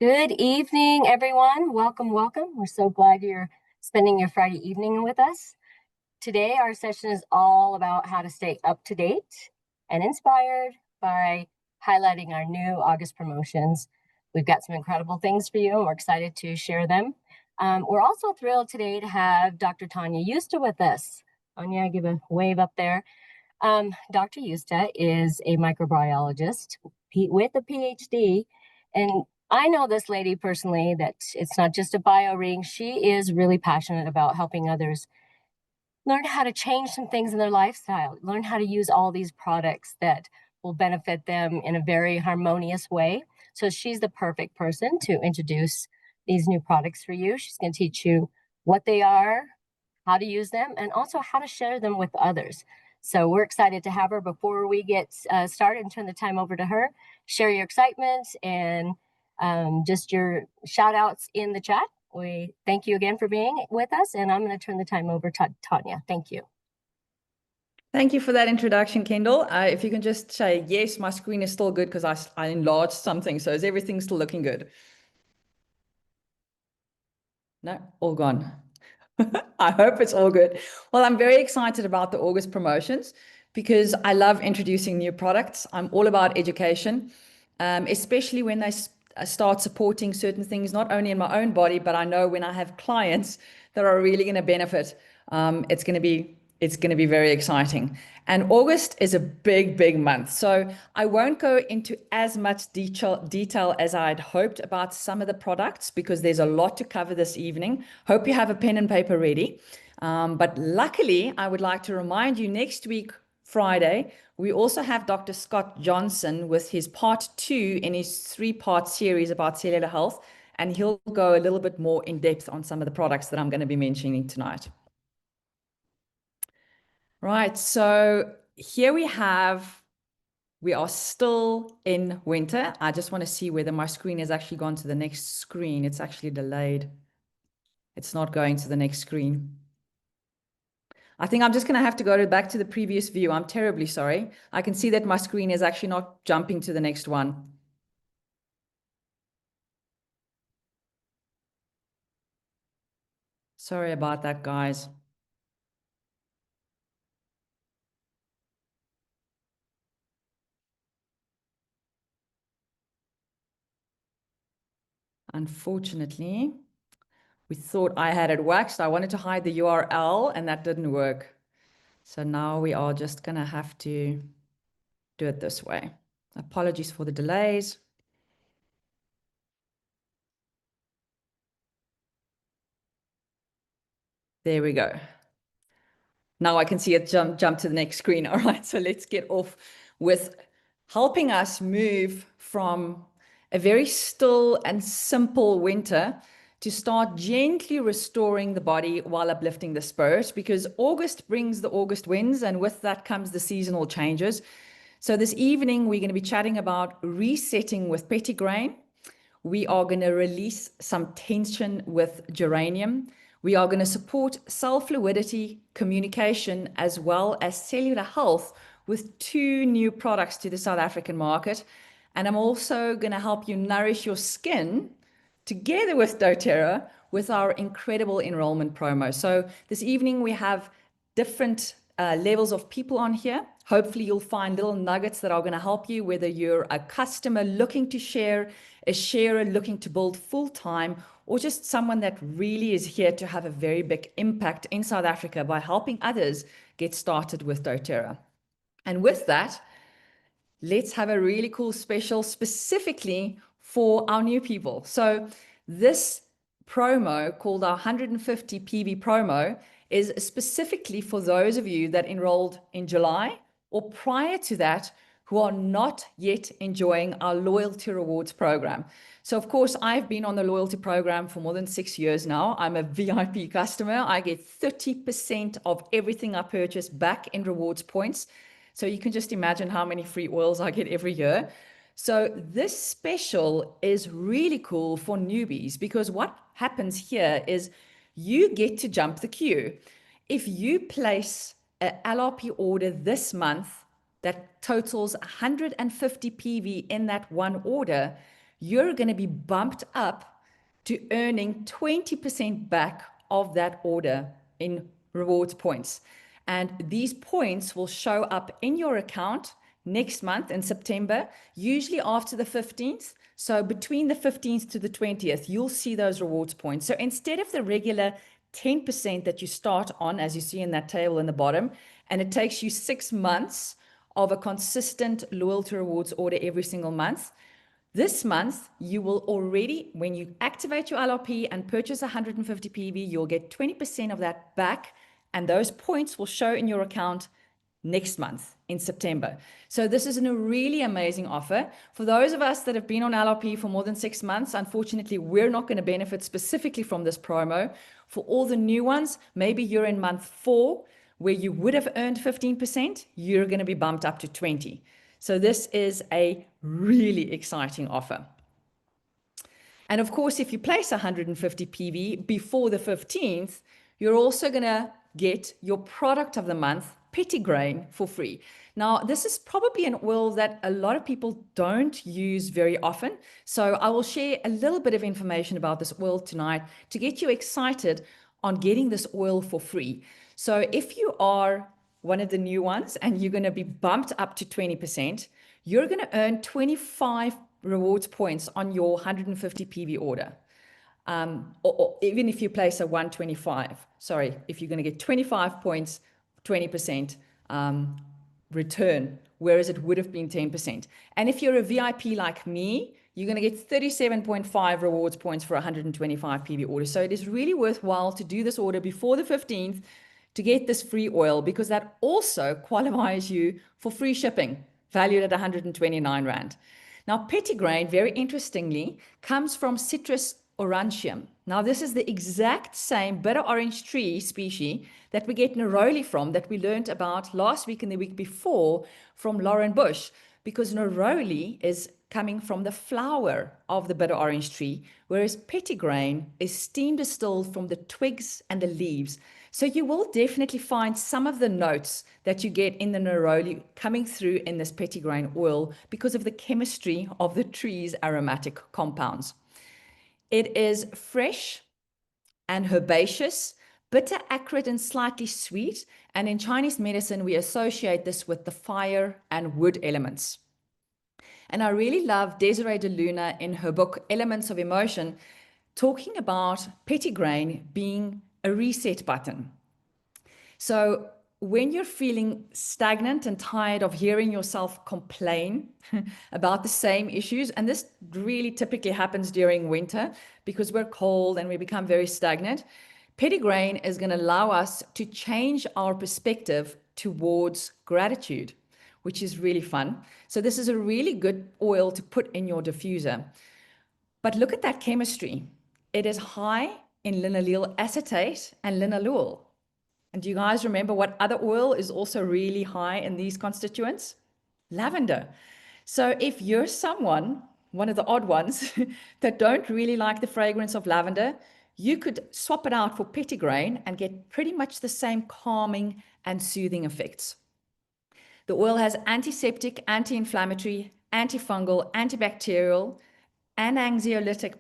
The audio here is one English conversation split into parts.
Good evening, everyone. Welcome, welcome. We're so glad you're spending your Friday evening with us. Today, our session is all about how to stay up to date and inspired by highlighting our new August promotions. We've got some incredible things for you, and we're excited to share them. We're also thrilled today to have Dr. Tania Jooste with us. Tania, give a wave up there. Dr. Jooste is a microbiologist with a PhD, and I know this lady personally, that it's not just a bio ring. She is really passionate about helping others learn how to change some things in their lifestyle, learn how to use all these products that will benefit them in a very harmonious way. So she's the perfect person to introduce these new products for you. She's going to teach you what they are, how to use them, and also how to share them with others. So we're excited to have her. Before we get started and turn the time over to her, share your excitement and just your shout outs in the chat. We thank you again for being with us, and I'm going to turn the time over to Tania. Thank you. Thank you for that introduction, Kendall. If you can just say, yes, my screen is still good because I enlarged something. So is everything still looking good? No, all gone. I hope it's all good. Well, I'm very excited about the August promotions because I love introducing new products. I'm all about education, especially when they start supporting certain things, not only in my own body, but I know when I have clients that are really going to benefit, it's going to be very exciting. And August is a big month. So I won't go into as much detail as I'd hoped about some of the products because there's a lot to cover this evening. Hope you have a pen and paper ready. But luckily, I would like to remind you next week, Friday, we also have Dr. Scott Johnson with his part 2 in his 3-part series about cellular health. And he'll go a little bit more in depth on some of the products that I'm going to be mentioning tonight. Right, so here we are still in winter. I just want to see whether my screen has actually gone to the next screen. It's actually delayed. It's not going to the next screen. I think I'm just going to have to go back to the previous view. I'm terribly sorry. I can see that my screen is actually not jumping to the next one. Sorry about that, guys. Unfortunately, we thought I had it waxed. I wanted to hide the URL and that didn't work. So now we are just going to have to do it this way. Apologies for the delays. There we go. Now I can see it jump to the next screen. All right, so let's get off with helping us move from a very still and simple winter to start gently restoring the body while uplifting the spirit, because August brings the August winds, and with that comes the seasonal changes. So this evening, we're going to be chatting about resetting with Petitgrain. We are going to release some tension with geranium. We are going to support cell fluidity, communication, as well as cellular health with 2 new products to the South African market. And I'm also going to help you nourish your skin together with dōTERRA with our incredible enrollment promo. So this evening we have different levels of people on here. Hopefully you'll find little nuggets that are going to help you, whether you're a customer looking to share, a sharer looking to build full-time, or just someone that really is here to have a very big impact in South Africa by helping others get started with dōTERRA. And with that, let's have a really cool special specifically for our new people. So this promo called our 150 PV promo is specifically for those of you that enrolled in July or prior to that who are not yet enjoying our loyalty rewards program. So of course, I've been on the loyalty program for more than 6 years now. I'm a VIP customer. I get 30% of everything I purchase back in rewards points. So you can just imagine how many free oils I get every year. So this special is really cool for newbies because what happens here is you get to jump the queue. If you place an LRP order this month that totals 150 PV in that one order, you're going to be bumped up to earning 20% back of that order in rewards points. And these points will show up in your account next month in September, usually after the 15th. So between the 15th to the 20th, you'll see those rewards points. So instead of the regular 10% that you start on, as you see in that table in the bottom, and it takes you 6 months of a consistent loyalty rewards order every single month, this month, you will already, when you activate your LRP and purchase 150 PV, you'll get 20% of that back, and those points will show in your account next month in September. So this is a really amazing offer. For those of us that have been on LRP for more than 6 months, unfortunately, we're not going to benefit specifically from this promo. For all the new ones, maybe you're in month 4, where you would have earned 15%, you're going to be bumped up to 20. So this is a really exciting offer. And of course, if you place 150 PV before the 15th, you're also going to get your product of the month, Petitgrain, for free. Now, this is probably an oil that a lot of people don't use very often. So I will share a little bit of information about this oil tonight to get you excited on getting this oil for free. So if you are one of the new ones and you're going to be bumped up to 20%, you're going to earn 25 rewards points on your 150 PV order. Or even if you place a 125, sorry, if you're going to get 25 points, 20% return, whereas it would have been 10%. And if you're a VIP like me, you're going to get 37.5 rewards points for 125 PV order. So it is really worthwhile to do this order before the 15th to get this free oil, because that also qualifies you for free shipping, valued at 129 Rand. Now, Petitgrain, very interestingly, comes from Citrus aurantium. Now, this is the exact same bitter orange tree species that we get neroli from, that we learned about last week and the week before from Lauren Bush, because neroli is coming from the flower of the bitter orange tree, whereas Petitgrain is steam distilled from the twigs and the leaves. So you will definitely find some of the notes that you get in the neroli coming through in this Petitgrain oil because of the chemistry of the tree's aromatic compounds. It is fresh and herbaceous, bitter, acrid, and slightly sweet. And in Chinese medicine, we associate this with the fire and wood elements. And I really love Desiree de Luna in her book, Elements of Emotion, talking about Petitgrain being a reset button. So when you're feeling stagnant and tired of hearing yourself complain about the same issues, and this really typically happens during winter because we're cold and we become very stagnant, Petitgrain is going to allow us to change our perspective towards gratitude, which is really fun. So this is a really good oil to put in your diffuser. But look at that chemistry. It is high in linalool acetate and linalool. And do you guys remember what other oil is also really high in these constituents? Lavender. So if you're someone, one of the odd ones, that don't really like the fragrance of lavender, you could swap it out for Petitgrain and get pretty much the same calming and soothing effects. The oil has antiseptic, anti-inflammatory, antifungal, antibacterial, and anxiolytic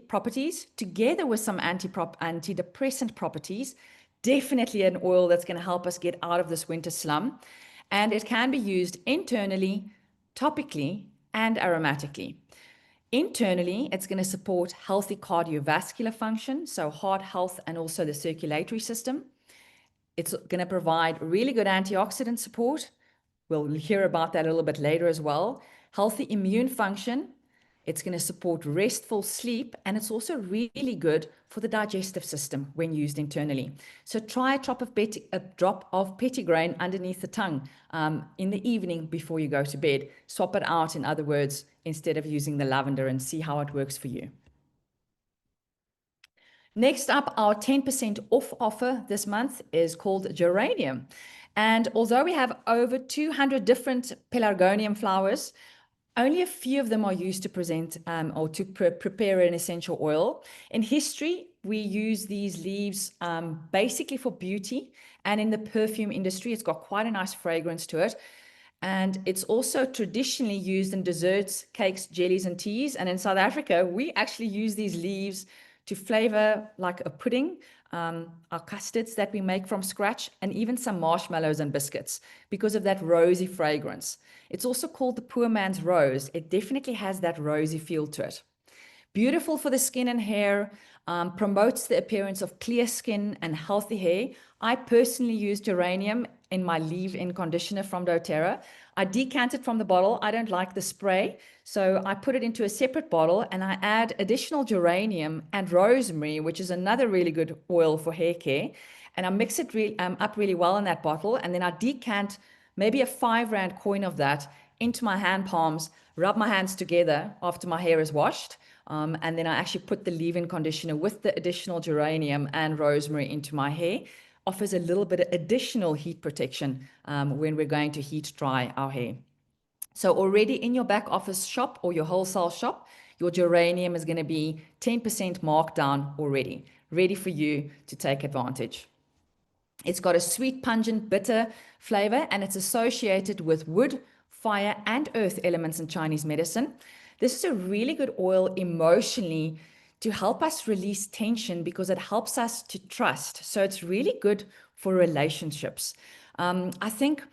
properties, together with some antidepressant properties. Definitely an oil that's going to help us get out of this winter slump. And it can be used internally, topically, and aromatically. Internally, it's going to support healthy cardiovascular function, so heart health and also the circulatory system. It's going to provide really good antioxidant support. We'll hear about that a little bit later as well. Healthy immune function. It's going to support restful sleep, and it's also really good for the digestive system when used internally. So try a drop of Petitgrain underneath the tongue in the evening before you go to bed. Swap it out, in other words, instead of using the lavender, and see how it works for you. Next up, our 10% off offer this month is called Geranium. And although we have over 200 different pelargonium flowers, only a few of them are used to present or to prepare an essential oil. In history, we use these leaves basically for beauty, and in the perfume industry, it's got quite a nice fragrance to it. And it's also traditionally used in desserts, cakes, jellies, and teas. And in South Africa, we actually use these leaves to flavor like a pudding, our custards that we make from scratch, and even some marshmallows and biscuits because of that rosy fragrance. It's also called the poor man's rose. It definitely has that rosy feel to it. Beautiful for the skin and hair, promotes the appearance of clear skin and healthy hair. I personally use geranium in my leave-in conditioner from doTERRA. I decant it from the bottle. I don't like the spray, so I put it into a separate bottle and I add additional geranium and rosemary, which is another really good oil for hair care. And I mix it up really well in that bottle, and then I decant maybe a 5 Rand coin of that into my hand palms, rub my hands together after my hair is washed. And then I actually put the leave-in conditioner with the additional geranium and rosemary into my hair. Offers a little bit of additional heat protection when we're going to heat dry our hair. So already in your back office shop or your wholesale shop, your geranium is going to be 10% markdown already, ready for you to take advantage. It's got a sweet, pungent, bitter flavor, and it's associated with wood, fire, and earth elements in Chinese medicine. This is a really good oil emotionally to help us release tension because it helps us to trust. So it's really good for relationships. I think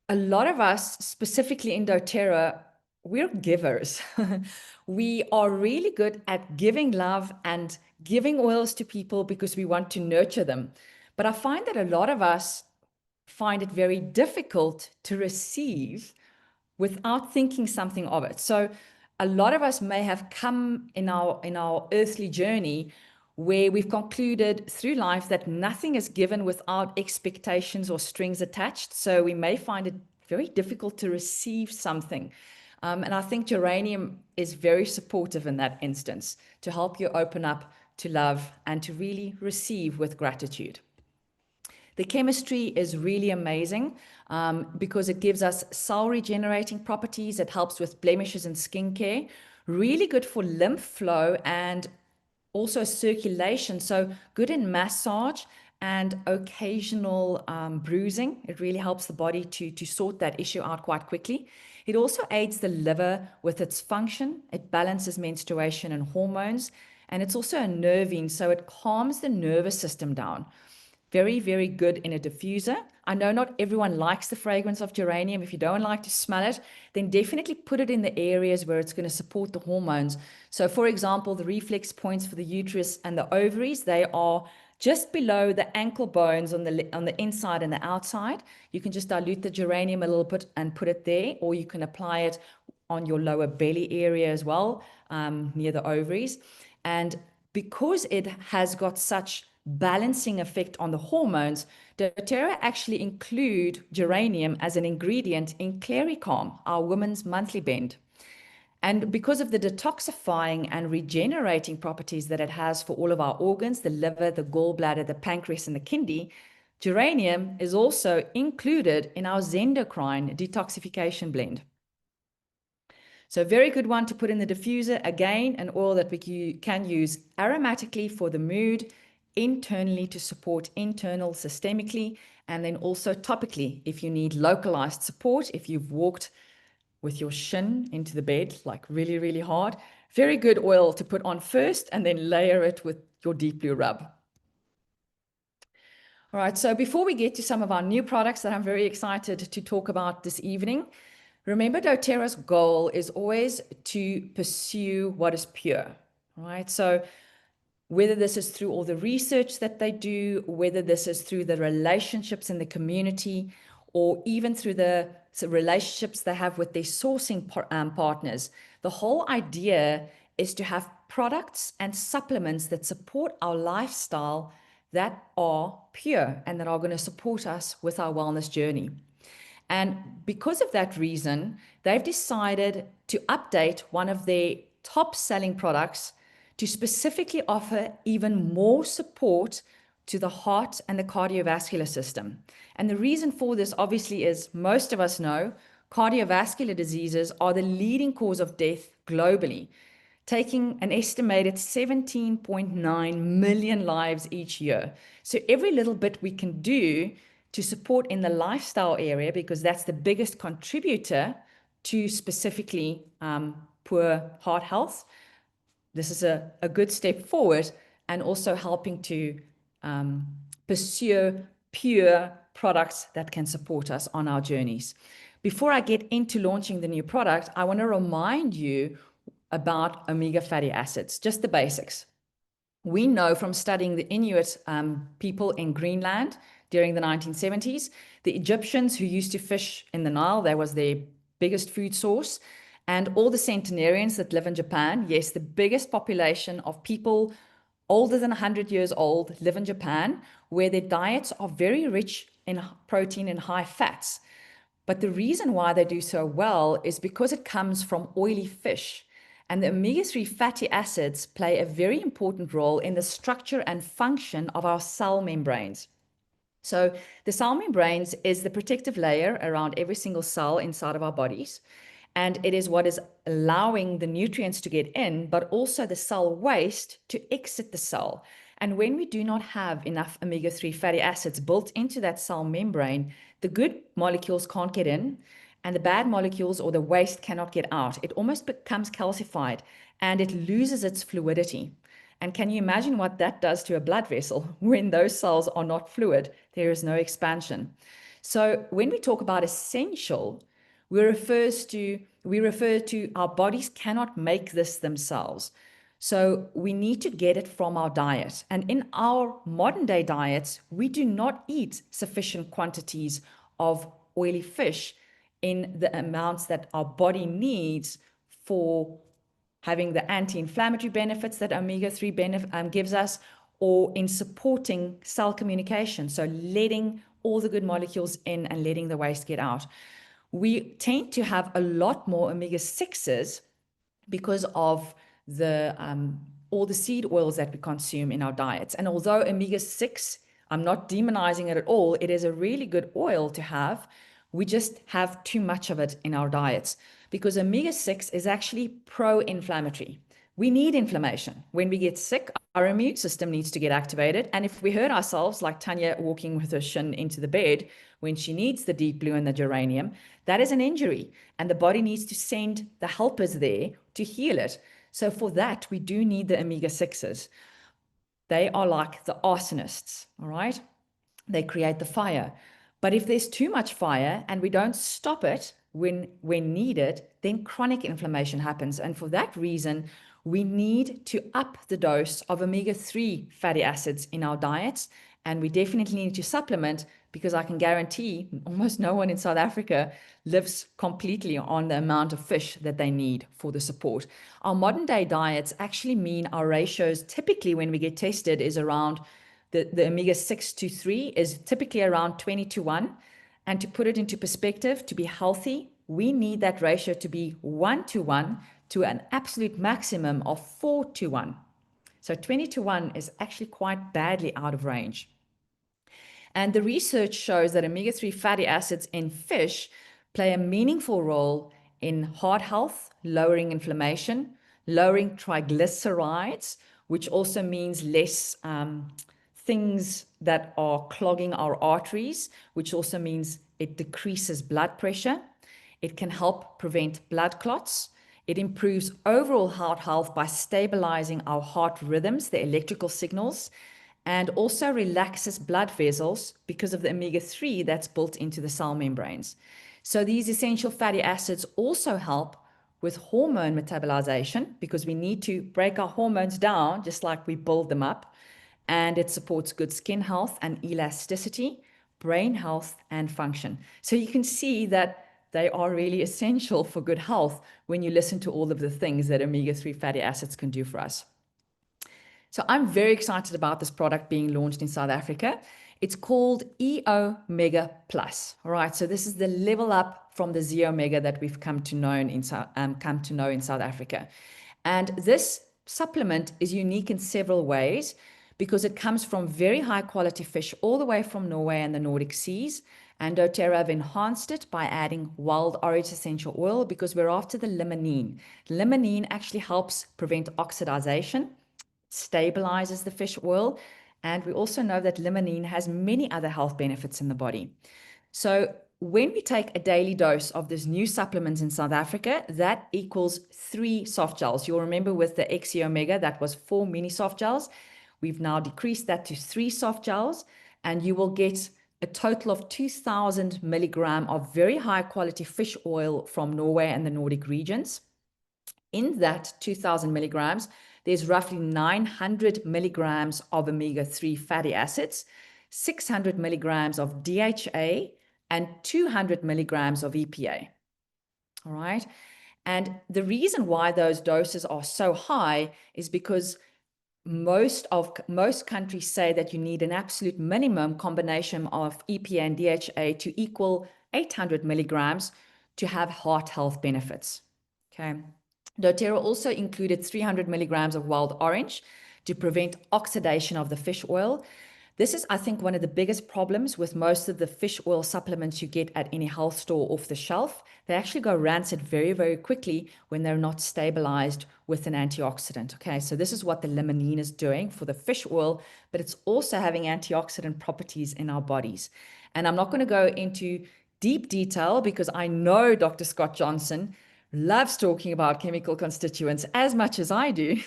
a lot of us, specifically in doTERRA, we're givers. We are really good at giving love and giving oils to people because we want to nurture them. But I find that a lot of us find it very difficult to receive without thinking something of it. So a lot of us may have come in our earthly journey where we've concluded through life that nothing is given without expectations or strings attached. So we may find it very difficult to receive something. And I think geranium is very supportive in that instance to help you open up to love and to really receive with gratitude. The chemistry is really amazing because it gives us cell regenerating properties. It helps with blemishes and skincare. Really good for lymph flow and also circulation. So good in massage and occasional bruising. It really helps the body to sort that issue out quite quickly. It also aids the liver with its function. It balances menstruation and hormones. And it's also a nervine, so it calms the nervous system down. Very, very good in a diffuser. I know not everyone likes the fragrance of geranium. If you don't like to smell it, then definitely put it in the areas where it's going to support the hormones. So for example, the reflex points for the uterus and the ovaries, they are just below the ankle bones on the inside and the outside. You can just dilute the geranium a little bit and put it there, or you can apply it on your lower belly area as well, near the ovaries. And because it has got such balancing effect on the hormones, doTERRA actually include geranium as an ingredient in Clary Calm, our women's monthly blend. And because of the detoxifying and regenerating properties that it has for all of our organs, the liver, the gallbladder, the pancreas, and the kidney, geranium is also included in our Zendocrine detoxification blend. So a very good one to put in the diffuser. Again, an oil that we can use aromatically for the mood, internally to support internal systemically, and then also topically if you need localized support, if you've walked with your shin into the bed, like really, really hard. Very good oil to put on first and then layer it with your deep blue rub. All right, so before we get to some of our new products that I'm very excited to talk about this evening, remember doTERRA's goal is always to pursue what is pure, right? So whether this is through all the research that they do, whether this is through the relationships in the community, or even through the relationships they have with their sourcing partners, the whole idea is to have products and supplements that support our lifestyle that are pure and that are going to support us with our wellness journey. And because of that reason, they've decided to update one of their top selling products to specifically offer even more support to the heart and the cardiovascular system. And the reason for this obviously is most of us know cardiovascular diseases are the leading cause of death globally, taking an estimated 17.9 million lives each year. So every little bit we can do to support in the lifestyle area, because that's the biggest contributor to specifically poor heart health. This is a good step forward, and also helping to pursue pure products that can support us on our journeys. Before I get into launching the new product, I want to remind you about omega fatty acids, just the basics. We know from studying the Inuit people in Greenland during the 1970s, the Egyptians who used to fish in the Nile, that was their biggest food source, and all the centenarians that live in Japan. Yes, the biggest population of people older than 100 years old live in Japan, where their diets are very rich in protein and high fats. But the reason why they do so well is because it comes from oily fish. And the omega-3 fatty acids play a very important role in the structure and function of our cell membranes. So the cell membranes is the protective layer around every single cell inside of our bodies. And it is what is allowing the nutrients to get in, but also the cell waste to exit the cell. And when we do not have enough omega-3 fatty acids built into that cell membrane, the good molecules can't get in, and the bad molecules or the waste cannot get out. It almost becomes calcified, and it loses its fluidity. And can you imagine what that does to a blood vessel? When those cells are not fluid, there is no expansion. So when we talk about essential, we refer to our bodies cannot make this themselves. So we need to get it from our diet. And in our modern day diets, we do not eat sufficient quantities of oily fish in the amounts that our body needs for having the anti-inflammatory benefits that omega-3 gives us, or in supporting cell communication. So letting all the good molecules in and letting the waste get out. We tend to have a lot more omega-6s because of the all the seed oils that we consume in our diets. And although omega-6, I'm not demonizing it at all, it is a really good oil to have. We just have too much of it in our diets, because omega-6 is actually pro-inflammatory. We need inflammation. When we get sick, our immune system needs to get activated. And if we hurt ourselves, like Tania walking with her shin into the bed when she needs the deep blue and the geranium, that is an injury. And the body needs to send the helpers there to heal it. So for that, we do need the omega-6s. They are like the arsonists, all right? They create the fire. But if there's too much fire and we don't stop it when needed, then chronic inflammation happens. And for that reason, we need to up the dose of omega-3 fatty acids in our diets. And we definitely need to supplement, because I can guarantee almost no one in South Africa lives completely on the amount of fish that they need for the support. Our modern day diets actually mean our ratios typically when we get tested is around the omega-6 to 3 is typically around 20:1. And to put it into perspective, to be healthy, we need that ratio to be 1:1 to an absolute maximum of 4:1. So 20:1 is actually quite badly out of range. And the research shows that omega-3 fatty acids in fish play a meaningful role in heart health, lowering inflammation, lowering triglycerides, which also means less things that are clogging our arteries, which also means it decreases blood pressure. It can help prevent blood clots. It improves overall heart health by stabilizing our heart rhythms, the electrical signals, and also relaxes blood vessels because of the omega-3 that's built into the cell membranes. So these essential fatty acids also help with hormone metabolization, because we need to break our hormones down just like we build them up. And it supports good skin health and elasticity, brain health, and function. So you can see that they are really essential for good health when you listen to all of the things that omega-3 fatty acids can do for us. So I'm very excited about this product being launched in South Africa. It's called EO Mega Plus. All right, so this is the level up from the Z Omega that we've come to know in South Africa. And this supplement is unique in several ways, because it comes from very high quality fish all the way from Norway and the Nordic seas. And dōTERRA have enhanced it by adding wild orange essential oil, because we're after the limonene. Limonene actually helps prevent oxidization, stabilizes the fish oil, And we also know that limonene has many other health benefits in the body. So when we take a daily dose of this new supplement in South Africa, that equals 3 soft gels. You'll remember with the XE Omega, that was 4 mini soft gels. We've now decreased that to 3 soft gels, and you will get a total of 2,000 milligram of very high quality fish oil from Norway and the Nordic regions. In that 2,000 milligrams, there's roughly 900 milligrams of omega-3 fatty acids, 600 milligrams of DHA, and 200 milligrams of EPA. All right. And the reason why those doses are so high is because most countries say that you need an absolute minimum combination of EPA and DHA to equal 800 milligrams to have heart health benefits. Okay. dōTERRA also included 300 milligrams of wild orange to prevent oxidation of the fish oil. This is, I think, one of the biggest problems with most of the fish oil supplements you get at any health store off the shelf. They actually go rancid very, very quickly when they're not stabilized with an antioxidant. Okay, so this is what the limonene is doing for the fish oil, but it's also having antioxidant properties in our bodies. And I'm not going to go into deep detail because I know Dr. Scott Johnson loves talking about chemical constituents as much as I do.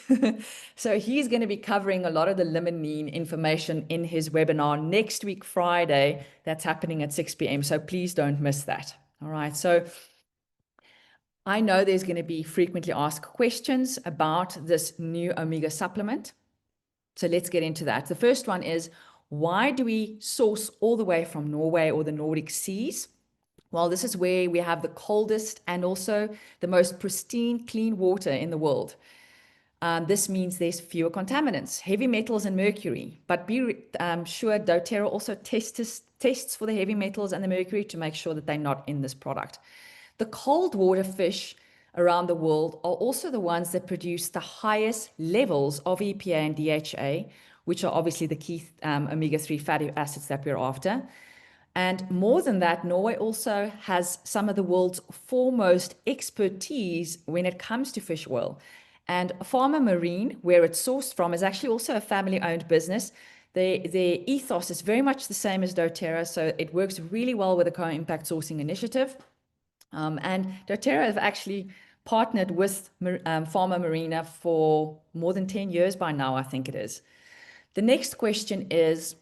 So he's going to be covering a lot of the limonene information in his webinar next week, Friday. That's happening at 6 p.m. So please don't miss that. All right. So I know there's going to be frequently asked questions about this new omega supplement. So let's get into that. The first one is, why do we source all the way from Norway or the Nordic seas? Well, this is where we have the coldest and also the most pristine, clean water in the world. This means there's fewer contaminants, heavy metals and mercury. But be sure dōTERRA also tests for the heavy metals and the mercury to make sure that they're not in this product. The cold water fish around the world are also the ones that produce the highest levels of EPA and DHA, which are obviously the key omega-3 fatty acids that we're after. And more than that, Norway also has some of the world's foremost expertise when it comes to fish oil. And Pharma Marine, where it's sourced from, is actually also a family-owned business. Their ethos is very much the same as dōTERRA, so it works really well with the Co-Impact Sourcing Initiative. And dōTERRA have actually partnered with Pharma Marina for more than 10 years by now, I think it is. The next question is,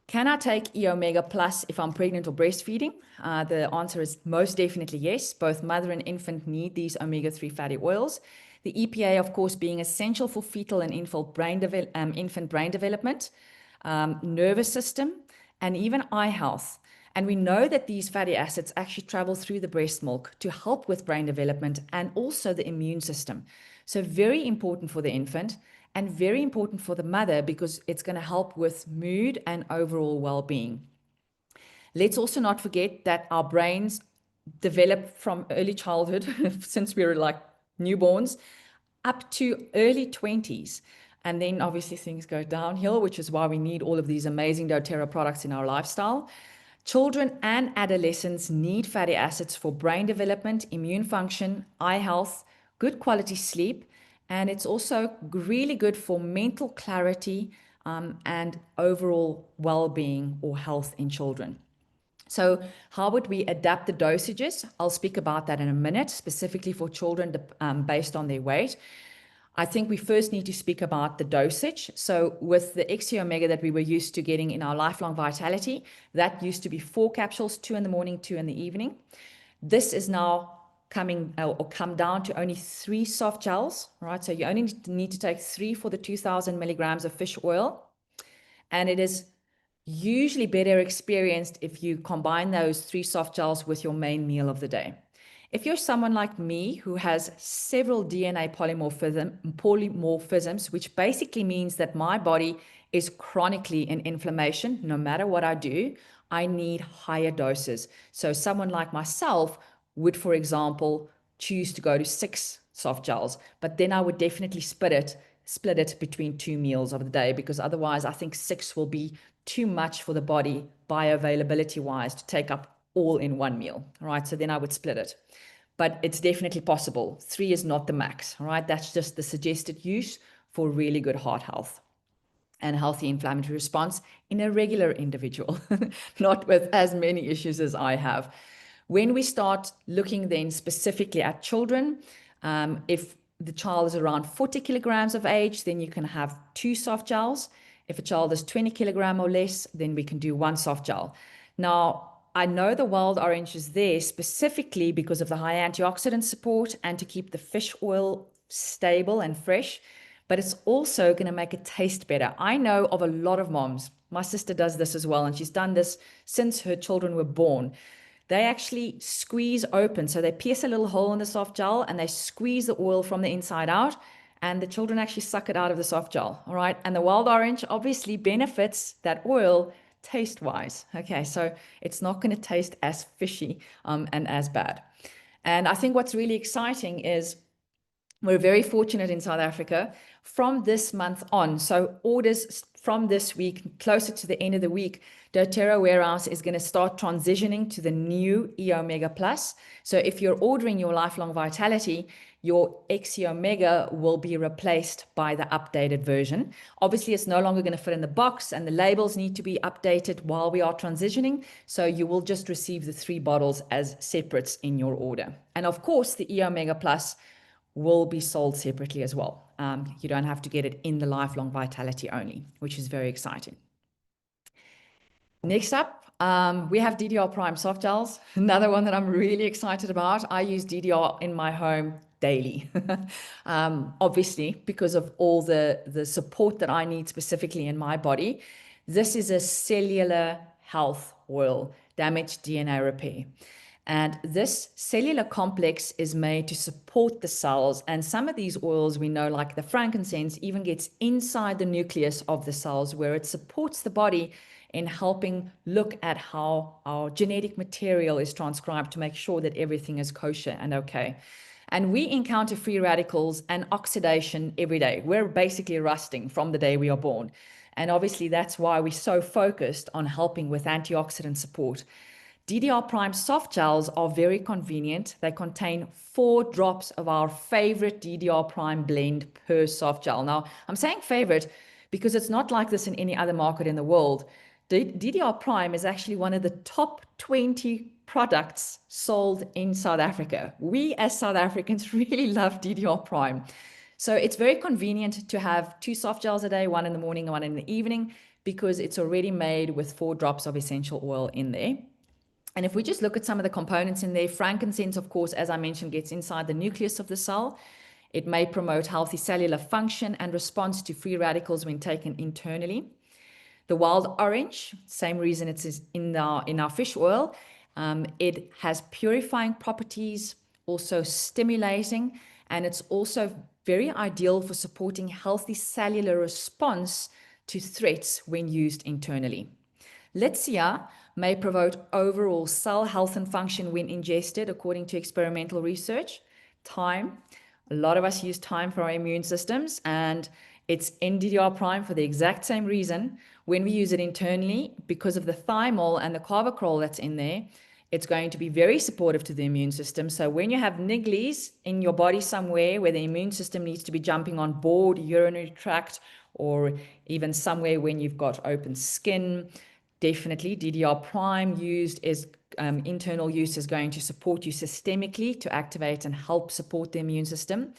can I take E-Omega Plus if I'm pregnant or breastfeeding? The answer is most definitely yes. Both mother and infant need these omega-3 fatty oils. The EPA, of course, being essential for fetal and infant brain development, nervous system, and even eye health. And we know that these fatty acids actually travel through the breast milk to help with brain development and also the immune system. So very important for the infant and very important for the mother because it's going to help with mood and overall well-being. Let's also not forget that our brains develop from early childhood, since we were like newborns, up to early 20s. And then obviously things go downhill, which is why we need all of these amazing dōTERRA products in our lifestyle. Children and adolescents need fatty acids for brain development, immune function, eye health, good quality sleep, and it's also really good for mental clarity and overall well-being or health in children. So how would we adapt the dosages? I'll speak about that in a minute, specifically for children based on their weight. I think we first need to speak about the dosage. So with the XE Omega that we were used to getting in our Lifelong Vitality, that used to be 4 capsules, 2 in the morning, 2 in the evening. This is now come down to only 3 soft gels, right? So you only need to take 3 for the 2,000 milligrams of fish oil. And it is usually better experienced if you combine those 3 soft gels with your main meal of the day. If you're someone like me who has several DNA polymorphisms, which basically means that my body is chronically in inflammation, no matter what I do, I need higher doses. So someone like myself would, for example, choose to go to 6 soft gels, but then I would definitely split it between 2 meals of the day, because otherwise I think 6 will be too much for the body bioavailability wise to take up all in 1 meal. All right, so then I would split it, but it's definitely possible. 3 is not the max. All right, that's just the suggested use for really good heart health. and healthy inflammatory response in a regular individual, not with as many issues as I have. When we start looking then specifically at children, if the child is around 40 kilograms of age, then you can have 2 soft gels. If a child is 20 kilogram or less, then we can do 1 soft gel. Now, I know the wild orange is there specifically because of the high antioxidant support and to keep the fish oil stable and fresh, but it's also going to make it taste better. I know of a lot of moms. My sister does this as well, and she's done this since her children were born. They actually squeeze open. So they pierce a little hole in the soft gel and they squeeze the oil from the inside out, and the children actually suck it out of the soft gel. All right. And the wild orange obviously benefits that oil taste wise. Okay. So it's not going to taste as fishy and as bad. And I think what's really exciting is we're very fortunate in South Africa from this month on. So orders from this week, closer to the end of the week, dōTERRA warehouse is going to start transitioning to the new E Omega Plus. So if you're ordering your Lifelong Vitality, your XE Omega will be replaced by the updated version. Obviously, it's no longer going to fit in the box, and the labels need to be updated while we are transitioning. So you will just receive the 3 bottles as separates in your order. And of course, the E Omega Plus will be sold separately as well. You don't have to get it in the Lifelong Vitality only, which is very exciting. Next up, we have DDR Prime soft gels, another one that I'm really excited about. I use DDR in my home daily, obviously, because of all the support that I need specifically in my body. This is a cellular health oil, damaged DNA repair. And this cellular complex is made to support the cells. And some of these oils we know, like the frankincense, even gets inside the nucleus of the cells, where it supports the body in helping look at how our genetic material is transcribed to make sure that everything is kosher and okay. And we encounter free radicals and oxidation every day. We're basically rusting from the day we are born. And obviously that's why we're so focused on helping with antioxidant support. DDR Prime soft gels are very convenient. They contain 4 drops of our favorite DDR Prime blend per soft gel. Now, I'm saying favorite because it's not like this in any other market in the world. DDR Prime is actually one of the top 20 products sold in South Africa. We as South Africans really love DDR Prime. So it's very convenient to have 2 soft gels a day, 1 in the morning and 1 in the evening, because it's already made with 4 drops of essential oil in there. And if we just look at some of the components in there, frankincense, of course, as I mentioned, gets inside the nucleus of the cell. It may promote healthy cellular function and response to free radicals when taken internally. The wild orange, same reason it is in our fish oil. It has purifying properties, also stimulating, and it's also very ideal for supporting healthy cellular response to threats when used internally. Litsea may promote overall cell health and function when ingested, according to experimental research. Thyme, a lot of us use thyme for our immune systems, and it's in DDR Prime for the exact same reason. When we use it internally, because of the thymol and the carboxyl that's in there, it's going to be very supportive to the immune system. So when you have nigglies in your body somewhere where the immune system needs to be jumping on board, urinary tract, or even somewhere when you've got open skin, definitely DDR Prime used is internal use is going to support you systemically to activate and help support the immune system.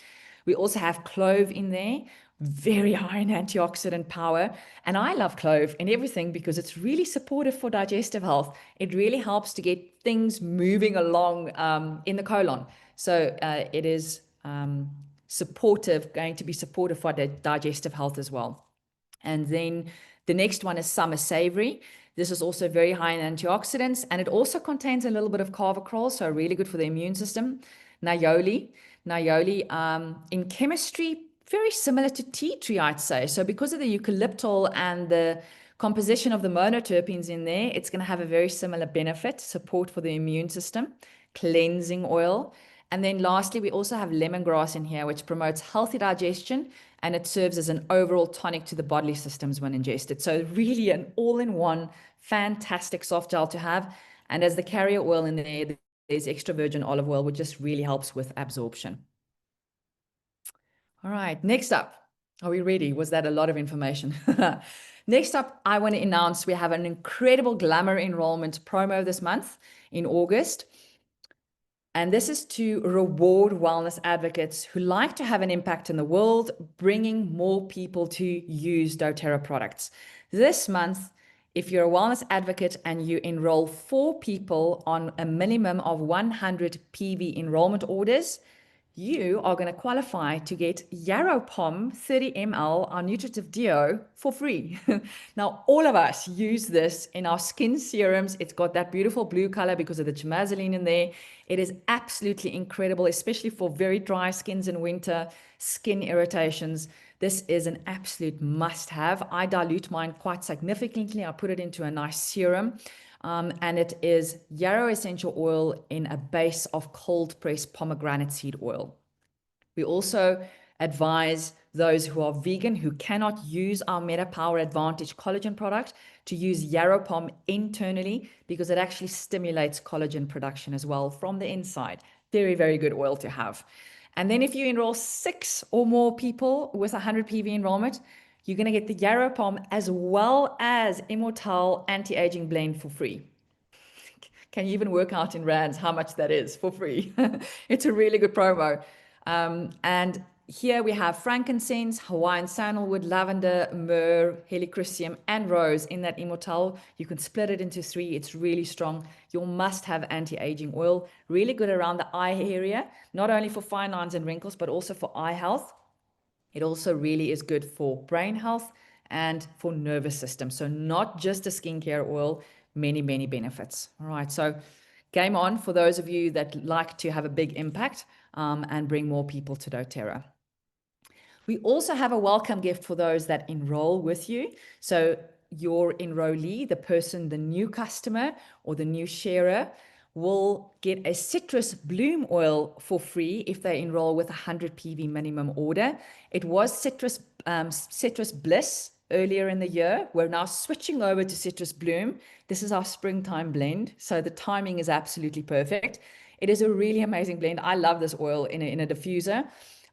We also have clove in there, very high in antioxidant power. And I love clove in everything because it's really supportive for digestive health. It really helps to get things moving along in the colon. So it is supportive, going to be supportive for the digestive health as well. And then the next one is summer savory. This is also very high in antioxidants, and it also contains a little bit of carboxyl, so really good for the immune system. Naioli in chemistry, very similar to tea tree, I'd say. So because of the eucalyptal and the composition of the monoterpenes in there, it's going to have a very similar benefit, support for the immune system, cleansing oil. And then lastly, we also have lemongrass in here, which promotes healthy digestion, and it serves as an overall tonic to the bodily systems when ingested. So really an all-in-one fantastic soft gel to have. And as the carrier oil in there, there's extra virgin olive oil, which just really helps with absorption. All right, next up, Are we ready? Was that a lot of information? Next up, I want to announce we have an incredible Glamour enrollment promo this month in August. And this is to reward wellness advocates who like to have an impact in the world, bringing more people to use dōTERRA products. This month, if you're a wellness advocate and you enroll 4 people on a minimum of 100 PV enrollment orders, you are going to qualify to get Yarrow Pom 30 ml, our nutritive deo, for free. Now, all of us use this in our skin serums. It's got that beautiful blue color because of the chamazoline in there. It is absolutely incredible, especially for very dry skins in winter, skin irritations. This is an absolute must-have. I dilute mine quite significantly. I put it into a nice serum. And it is yarrow essential oil in a base of cold pressed pomegranate seed oil. We also advise those who are vegan, who cannot use our Meta Power Advantage collagen product, to use Yarrow Pom internally because it actually stimulates collagen production as well from the inside. Very, very good oil to have. And then if you enroll 6 or more people with 100 PV enrollment, you're going to get the Yarrow Pom as well as Immortelle Anti-Aging Blend for free. Can you even work out in rands how much that is for free? It's a really good promo. And here we have frankincense, Hawaiian sandalwood, lavender, myrrh, helichrysum, and rose in that Immortelle. You can split it into 3. It's really strong. Your must-have anti-aging oil. Really good around the eye area, not only for fine lines and wrinkles, but also for eye health. It also really is good for brain health and for nervous system. So not just a skincare oil, many, many benefits. All right, so game on for those of you that like to have a big impact and bring more people to dōTERRA. We also have a welcome gift for those that enroll with you. So your enrollee, the person, the new customer or the new sharer, will get a citrus bloom oil for free if they enroll with 100 PV minimum order. It was citrus bliss earlier in the year. We're now switching over to citrus bloom. This is our springtime blend, so the timing is absolutely perfect. It is a really amazing blend. I love this oil in a diffuser.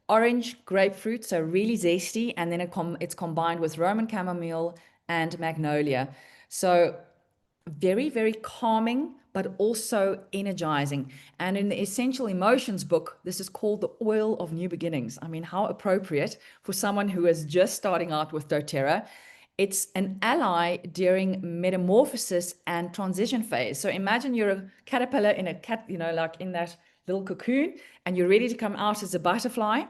Orange, grapefruit, so really zesty, and then it's combined with Roman chamomile and magnolia. So very, very calming, but also energizing. And in the Essential Emotions book, this is called the oil of new beginnings. I mean, how appropriate for someone who is just starting out with dōTERRA. It's an ally during metamorphosis and transition phase. So imagine you're a caterpillar in a cat, like in that little cocoon, and you're ready to come out as a butterfly.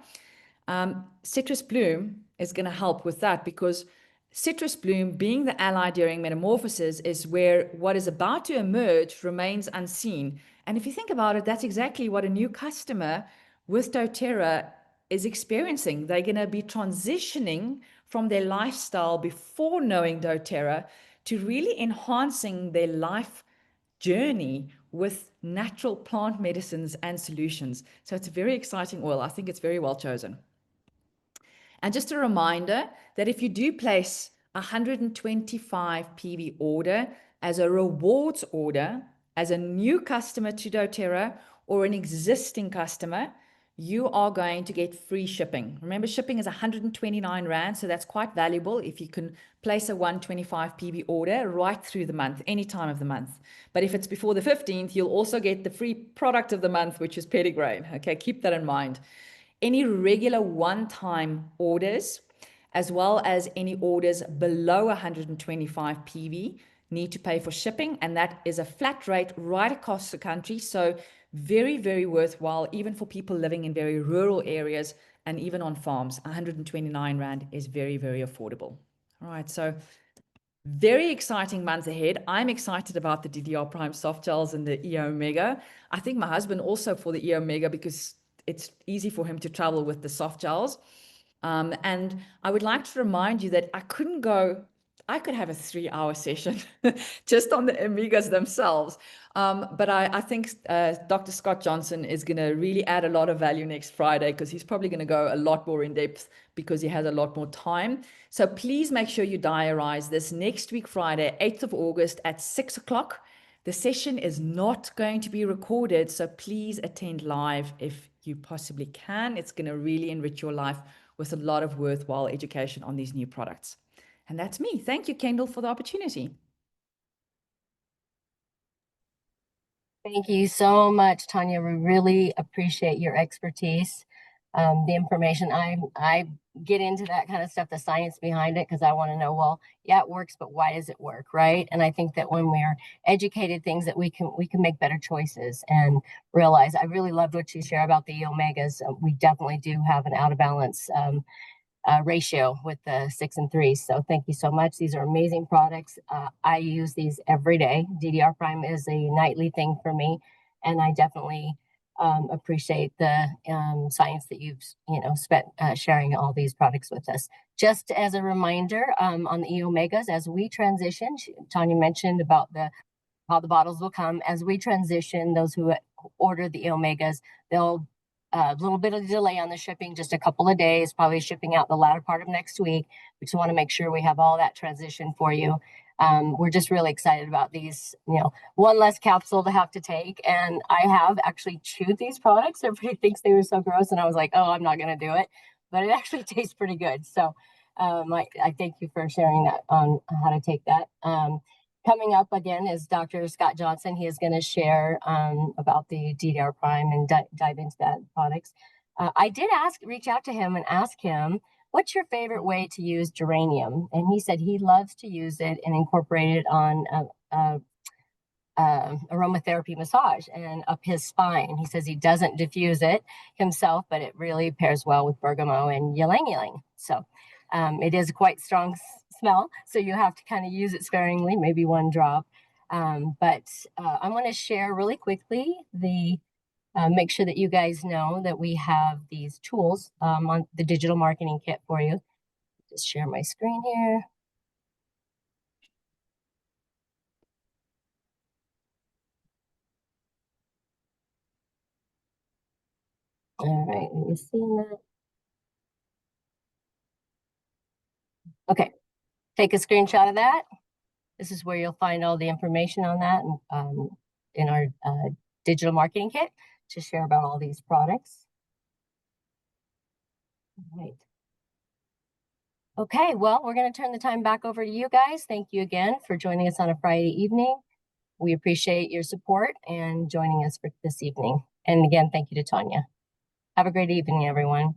Citrus bloom is going to help with that, because citrus bloom, being the ally during metamorphosis, is where what is about to emerge remains unseen. And if you think about it, that's exactly what a new customer with dōTERRA is experiencing. They're going to be transitioning from their lifestyle before knowing dōTERRA to really enhancing their life journey with natural plant medicines and solutions. So it's a very exciting oil. I think it's very well chosen. And just a reminder that if you do place a 125 PV order as a rewards order, as a new customer to dōTERRA or an existing customer, you are going to get free shipping. Remember, shipping is 129 Rand, so that's quite valuable if you can place a 125 PV order right through the month, any time of the month. But if it's before the 15th, you'll also get the free product of the month, which is Petitgrain. Okay, keep that in mind. Any regular one-time orders, as well as any orders below 125 PV, need to pay for shipping, and that is a flat rate right across the country. So very, very worthwhile, even for people living in very rural areas and even on farms. 129 Rand is very, very affordable. All right, so very exciting month ahead. I'm excited about the DDR Prime soft gels and the EO Mega. I think my husband also for the EO Mega, because it's easy for him to travel with the soft gels. And I would like to remind you that I could have a 3-hour session just on the Omegas themselves. But I think Dr. Scott Johnson is going to really add a lot of value next Friday, because he's probably going to go a lot more in depth because he has a lot more time. So please make sure you diarize this next week, Friday, 8th of August at 6 o'clock. The session is not going to be recorded, so please attend live if you possibly can. It's going to really enrich your life with a lot of worthwhile education on these new products. And that's me. Thank you, Kendall, for the opportunity. Thank you so much, Tanya. We really appreciate your expertise. The information, I get into that kind of stuff, the science behind it, because I want to know, well, yeah, it works, but why does it work, right? And I think that when we're educated things, that we can make better choices and realize. I really loved what you share about the omegas. We definitely do have an out of balance ratio with the 6 and 3. So thank you so much. These are amazing products. I use these every day. DDR Prime is a nightly thing for me, and I definitely appreciate the science that you've spent sharing all these products with us. Just as a reminder, on the E-Omegas, as we transition, Tanya mentioned about how the bottles will come. As we transition, those who order the E-Omegas, they'll a little bit of delay on the shipping, just a couple of days, probably shipping out the latter part of next week. We just want to make sure we have all that transition for you. We're just really excited about these, one less capsule to have to take. And I have actually chewed these products. Everybody thinks they were so gross. And I was like, oh, I'm not going to do it. But it actually tastes pretty good. So I thank you for sharing that on how to take that. Coming up again is Dr. Scott Johnson. He is going to share about the DDR Prime and dive into that products. I did reach out to him and ask him, what's your favorite way to use geranium? And he said he loves to use it and incorporate it on aromatherapy massage and up his spine. He says he doesn't diffuse it himself, but it really pairs well with bergamot and ylang ylang. So it is quite strong smell, so you have to kind of use it sparingly, maybe one drop. But I want to share really quickly make sure that you guys know that we have these tools on the digital marketing kit for you. Just share my screen here. All right, let me see that. Okay, take a screenshot of that. This is where you'll find all the information on that in our digital marketing kit to share about all these products. All right. Okay, well, we're going to turn the time back over to you guys. Thank you again for joining us on a Friday evening. We appreciate your support and joining us for this evening. And again, thank you to Tanya. Have a great evening, everyone.